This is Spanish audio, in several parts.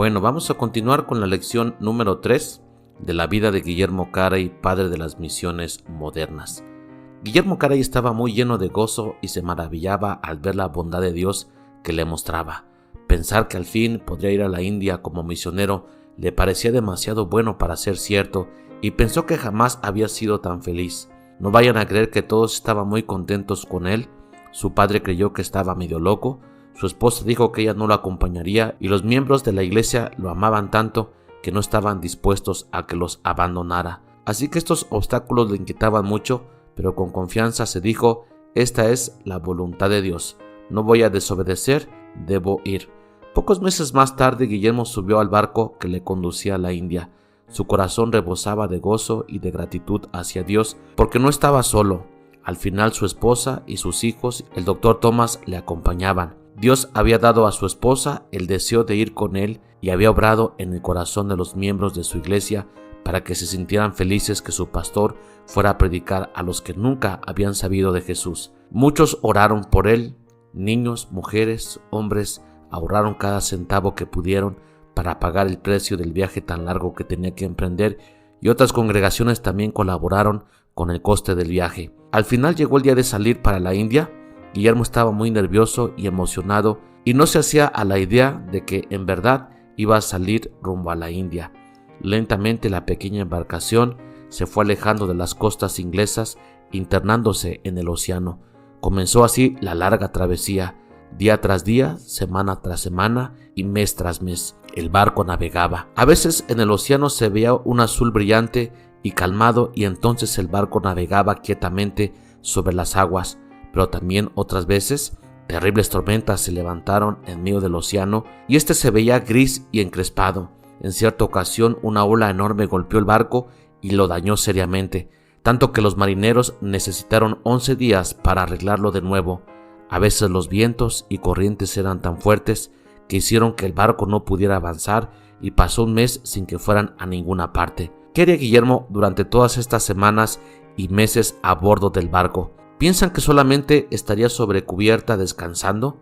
Bueno, vamos a continuar con la lección número 3 de la vida de Guillermo Carey, padre de las misiones modernas. Guillermo Carey estaba muy lleno de gozo y se maravillaba al ver la bondad de Dios que le mostraba. Pensar que al fin podría ir a la India como misionero le parecía demasiado bueno para ser cierto y pensó que jamás había sido tan feliz. No vayan a creer que todos estaban muy contentos con él. Su padre creyó que estaba medio loco. Su esposa dijo que ella no lo acompañaría y los miembros de la iglesia lo amaban tanto que no estaban dispuestos a que los abandonara. Así que estos obstáculos le inquietaban mucho, pero con confianza se dijo: esta es la voluntad de Dios. No voy a desobedecer, debo ir. Pocos meses más tarde, Guillermo subió al barco que le conducía a la India. Su corazón rebosaba de gozo y de gratitud hacia Dios porque no estaba solo. Al final su esposa y sus hijos, el doctor Thomas, le acompañaban. Dios había dado a su esposa el deseo de ir con él y había obrado en el corazón de los miembros de su iglesia para que se sintieran felices que su pastor fuera a predicar a los que nunca habían sabido de Jesús. Muchos oraron por él, niños, mujeres, hombres, ahorraron cada centavo que pudieron para pagar el precio del viaje tan largo que tenía que emprender, y otras congregaciones también colaboraron con el coste del viaje. Al final llegó el día de salir para la India. Guillermo estaba muy nervioso y emocionado y no se hacía a la idea de que en verdad iba a salir rumbo a la India. Lentamente la pequeña embarcación se fue alejando de las costas inglesas, internándose en el océano. Comenzó así la larga travesía. Día tras día, semana tras semana y mes tras mes, el barco navegaba. A veces en el océano se veía un azul brillante y calmado y entonces el barco navegaba quietamente sobre las aguas, pero también otras veces terribles tormentas se levantaron en medio del océano y este se veía gris y encrespado. En cierta ocasión una ola enorme golpeó el barco y lo dañó seriamente, tanto que los marineros necesitaron 11 días para arreglarlo de nuevo. A veces los vientos y corrientes eran tan fuertes que hicieron que el barco no pudiera avanzar y pasó un mes sin que fueran a ninguna parte. ¿Qué haría Guillermo durante todas estas semanas y meses a bordo del barco? ¿Piensan que solamente estaría sobre cubierta descansando?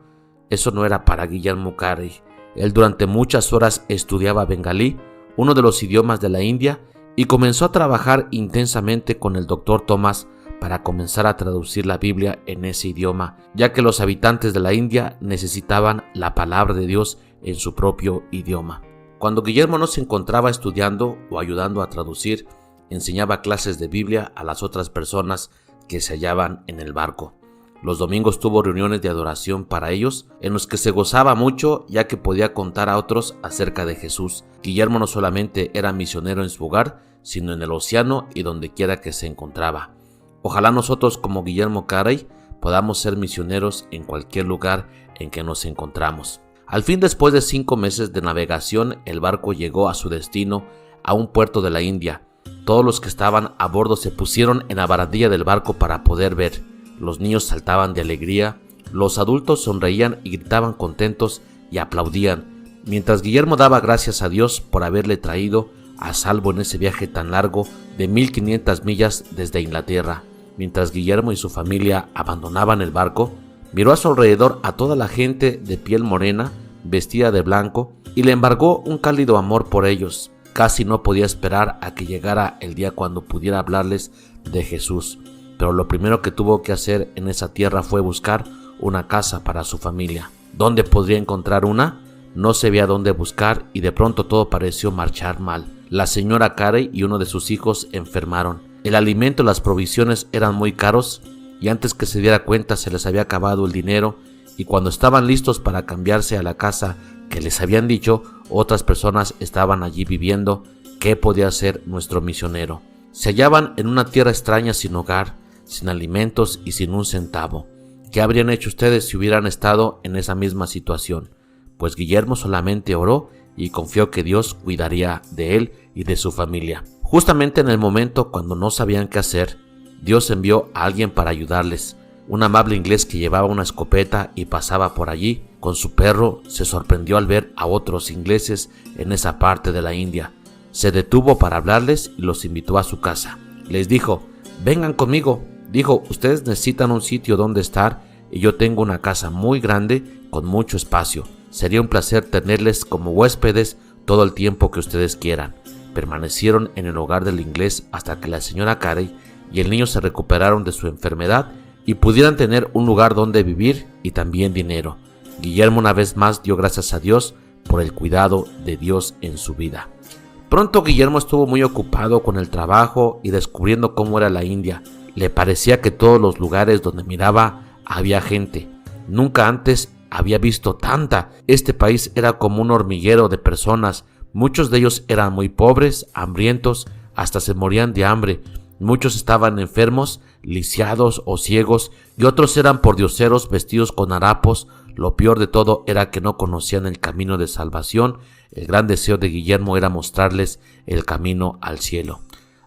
Eso no era para Guillermo Carey. Él durante muchas horas estudiaba bengalí, uno de los idiomas de la India, y comenzó a trabajar intensamente con el doctor Thomas para comenzar a traducir la Biblia en ese idioma, ya que los habitantes de la India necesitaban la palabra de Dios en su propio idioma. Cuando Guillermo no se encontraba estudiando o ayudando a traducir, enseñaba clases de Biblia a las otras personas que se hallaban en el barco. Los domingos tuvo reuniones de adoración para ellos, en los que se gozaba mucho ya que podía contar a otros acerca de Jesús. Guillermo no solamente era misionero en su hogar, sino en el océano y donde quiera que se encontraba. Ojalá nosotros como Guillermo Carey podamos ser misioneros en cualquier lugar en que nos encontramos. Al fin, después de 5 meses de navegación, el barco llegó a su destino, a un puerto de la India. Todos los que estaban a bordo se pusieron en la barandilla del barco para poder ver. Los niños saltaban de alegría, los adultos sonreían y gritaban contentos y aplaudían, mientras Guillermo daba gracias a Dios por haberle traído a salvo en ese viaje tan largo de 1500 millas desde Inglaterra. Mientras Guillermo y su familia abandonaban el barco, miró a su alrededor a toda la gente de piel morena, vestida de blanco, y le embargó un cálido amor por ellos. Casi no podía esperar a que llegara el día cuando pudiera hablarles de Jesús, pero lo primero que tuvo que hacer en esa tierra fue buscar una casa para su familia. ¿Dónde podría encontrar una? No sabía dónde buscar y de pronto todo pareció marchar mal. La señora Carey y uno de sus hijos enfermaron. El alimento y las provisiones eran muy caros y antes que se diera cuenta se les había acabado el dinero, y cuando estaban listos para cambiarse a la casa que les habían dicho, otras personas estaban allí viviendo. ¿Qué podía hacer nuestro misionero? Se hallaban en una tierra extraña, sin hogar, sin alimentos y sin un centavo. ¿Qué habrían hecho ustedes si hubieran estado en esa misma situación? Pues Guillermo solamente oró y confió que Dios cuidaría de él y de su familia. Justamente en el momento cuando no sabían qué hacer, Dios envió a alguien para ayudarles. Un amable inglés que llevaba una escopeta y pasaba por allí con su perro se sorprendió al ver a otros ingleses en esa parte de la India. Se detuvo para hablarles y los invitó a su casa. Les dijo: vengan conmigo. Dijo: ustedes necesitan un sitio donde estar y yo tengo una casa muy grande con mucho espacio. Sería un placer tenerles como huéspedes todo el tiempo que ustedes quieran. Permanecieron en el hogar del inglés hasta que la señora Carey y el niño se recuperaron de su enfermedad y pudieran tener un lugar donde vivir y también dinero. Guillermo una vez más dio gracias a Dios por el cuidado de Dios en su vida. Pronto Guillermo estuvo muy ocupado con el trabajo y descubriendo cómo era la India. Le parecía que todos los lugares donde miraba había gente. Nunca antes había visto tanta. Este país era como un hormiguero de personas. Muchos de ellos eran muy pobres, hambrientos, hasta se morían de hambre. Muchos estaban enfermos, lisiados o ciegos, y otros eran pordioseros vestidos con harapos. Lo peor de todo era que no conocían el camino de salvación. El gran deseo de Guillermo era mostrarles el camino al cielo.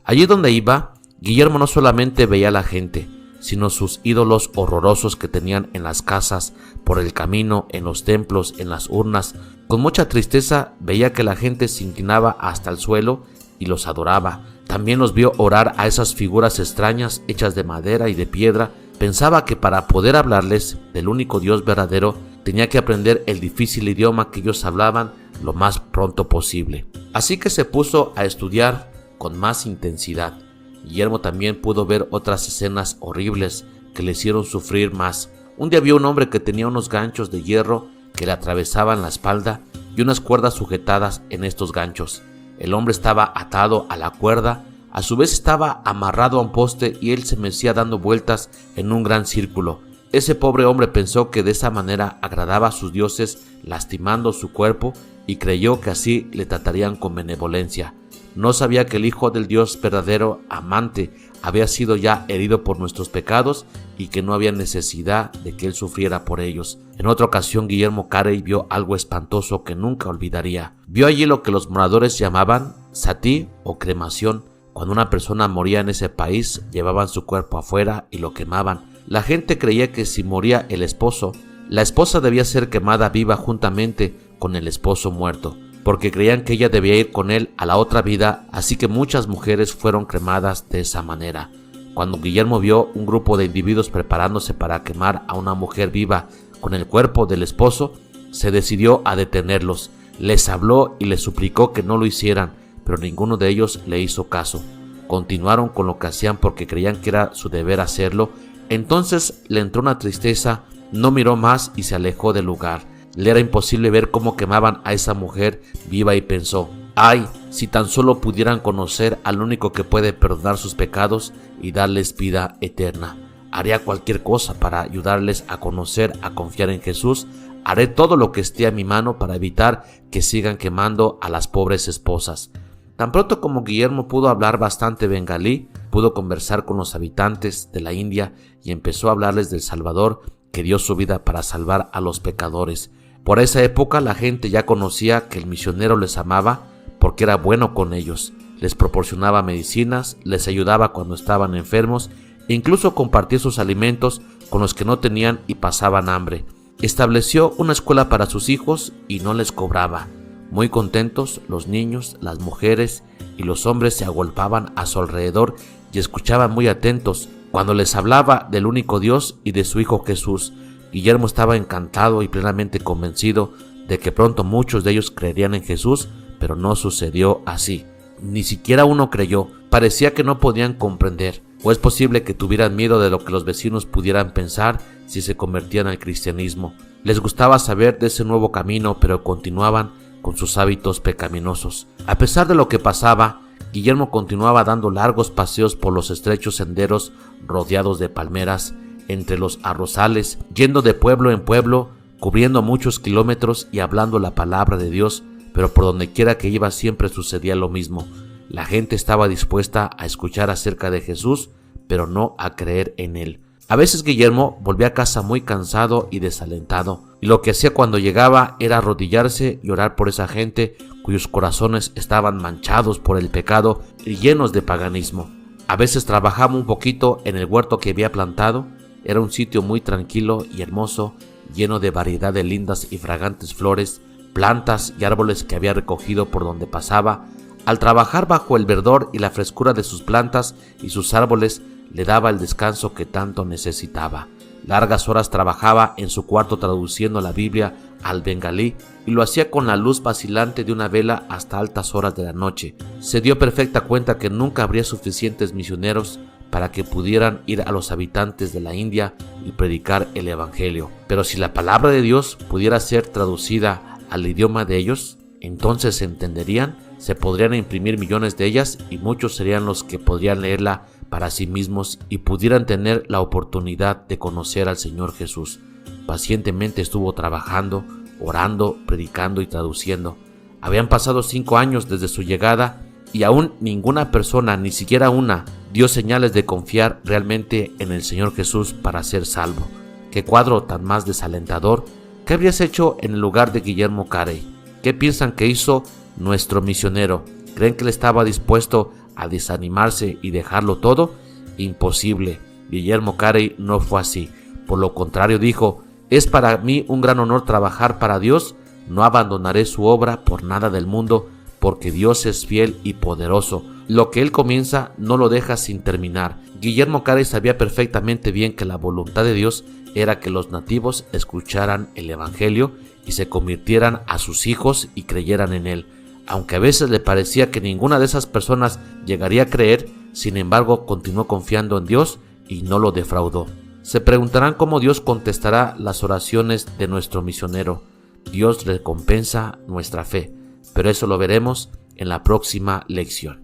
Allí donde iba, Guillermo no solamente veía a la gente, sino sus ídolos horrorosos que tenían en las casas, por el camino, en los templos, en las urnas. Con mucha tristeza veía que la gente se inclinaba hasta el suelo y los adoraba. También los vio orar a esas figuras extrañas hechas de madera y de piedra. Pensaba que para poder hablarles del único Dios verdadero, tenía que aprender el difícil idioma que ellos hablaban lo más pronto posible. Así que se puso a estudiar con más intensidad. Guillermo también pudo ver otras escenas horribles que le hicieron sufrir más. Un día vio un hombre que tenía unos ganchos de hierro que le atravesaban la espalda y unas cuerdas sujetadas en estos ganchos. El hombre estaba atado a la cuerda, a su vez estaba amarrado a un poste y él se mecía dando vueltas en un gran círculo. Ese pobre hombre pensó que de esa manera agradaba a sus dioses lastimando su cuerpo y creyó que así le tratarían con benevolencia. No sabía que el Hijo del Dios verdadero, amante, había sido ya herido por nuestros pecados y que no había necesidad de que él sufriera por ellos. En otra ocasión, Guillermo Carey vio algo espantoso que nunca olvidaría. Vio allí lo que los moradores llamaban satí o cremación. Cuando una persona moría en ese país, llevaban su cuerpo afuera y lo quemaban. La gente creía que si moría el esposo, la esposa debía ser quemada viva juntamente con el esposo muerto, porque creían que ella debía ir con él a la otra vida, así que muchas mujeres fueron cremadas de esa manera. Cuando Guillermo vio un grupo de individuos preparándose para quemar a una mujer viva con el cuerpo del esposo, se decidió a detenerlos. Les habló y les suplicó que no lo hicieran, pero ninguno de ellos le hizo caso. Continuaron con lo que hacían porque creían que era su deber hacerlo. Entonces le entró una tristeza, no miró más y se alejó del lugar. Le era imposible ver cómo quemaban a esa mujer viva y pensó: ¡ay, si tan solo pudieran conocer al único que puede perdonar sus pecados y darles vida eterna! Haría cualquier cosa para ayudarles a conocer, a confiar en Jesús. Haré todo lo que esté a mi mano para evitar que sigan quemando a las pobres esposas. Tan pronto como Guillermo pudo hablar bastante bengalí, pudo conversar con los habitantes de la India y empezó a hablarles del Salvador que dio su vida para salvar a los pecadores. Por esa época la gente ya conocía que el misionero les amaba porque era bueno con ellos. Les proporcionaba medicinas, les ayudaba cuando estaban enfermos e incluso compartía sus alimentos con los que no tenían y pasaban hambre. Estableció una escuela para sus hijos y no les cobraba. Muy contentos, los niños, las mujeres y los hombres se agolpaban a su alrededor y escuchaban muy atentos cuando les hablaba del único Dios y de su Hijo Jesús. Guillermo estaba encantado y plenamente convencido de que pronto muchos de ellos creerían en Jesús, pero no sucedió así. Ni siquiera uno creyó. Parecía que no podían comprender. ¿O es posible que tuvieran miedo de lo que los vecinos pudieran pensar si se convertían al cristianismo? Les gustaba saber de ese nuevo camino, pero continuaban con sus hábitos pecaminosos. A pesar de lo que pasaba, Guillermo continuaba dando largos paseos por los estrechos senderos rodeados de palmeras, entre los arrozales, yendo de pueblo en pueblo, cubriendo muchos kilómetros y hablando la palabra de Dios, pero por donde quiera que iba siempre sucedía lo mismo. La gente estaba dispuesta a escuchar acerca de Jesús, pero no a creer en él. A veces Guillermo volvía a casa muy cansado y desalentado, y lo que hacía cuando llegaba era arrodillarse y orar por esa gente cuyos corazones estaban manchados por el pecado y llenos de paganismo. A veces trabajaba un poquito en el huerto que había plantado. Era un sitio muy tranquilo y hermoso, lleno de variedad de lindas y fragantes flores, plantas y árboles que había recogido por donde pasaba. Al trabajar bajo el verdor y la frescura de sus plantas y sus árboles, le daba el descanso que tanto necesitaba. Largas horas trabajaba en su cuarto traduciendo la Biblia al bengalí y lo hacía con la luz vacilante de una vela hasta altas horas de la noche. Se dio perfecta cuenta que nunca habría suficientes misioneros para que pudieran ir a los habitantes de la India y predicar el Evangelio. Pero si la palabra de Dios pudiera ser traducida al idioma de ellos, entonces se entenderían, se podrían imprimir millones de ellas y muchos serían los que podrían leerla para sí mismos y pudieran tener la oportunidad de conocer al Señor Jesús. Pacientemente estuvo trabajando, orando, predicando y traduciendo. Habían pasado 5 años desde su llegada y aún ninguna persona, ni siquiera una, dio señales de confiar realmente en el Señor Jesús para ser salvo. Qué cuadro tan más desalentador. ¿Qué habrías hecho en el lugar de Guillermo Carey? ¿Qué piensan que hizo nuestro misionero? ¿Creen que él estaba dispuesto a desanimarse y dejarlo todo? Imposible. Guillermo Carey no fue así. Por lo contrario dijo: es para mí un gran honor trabajar para Dios. No abandonaré su obra por nada del mundo, porque Dios es fiel y poderoso. Lo que Él comienza no lo deja sin terminar. Guillermo Carey sabía perfectamente bien que la voluntad de Dios era que los nativos escucharan el Evangelio y se convirtieran a sus hijos y creyeran en Él. Aunque a veces le parecía que ninguna de esas personas llegaría a creer, sin embargo continuó confiando en Dios y no lo defraudó. Se preguntarán cómo Dios contestará las oraciones de nuestro misionero. Dios recompensa nuestra fe, pero eso lo veremos en la próxima lección.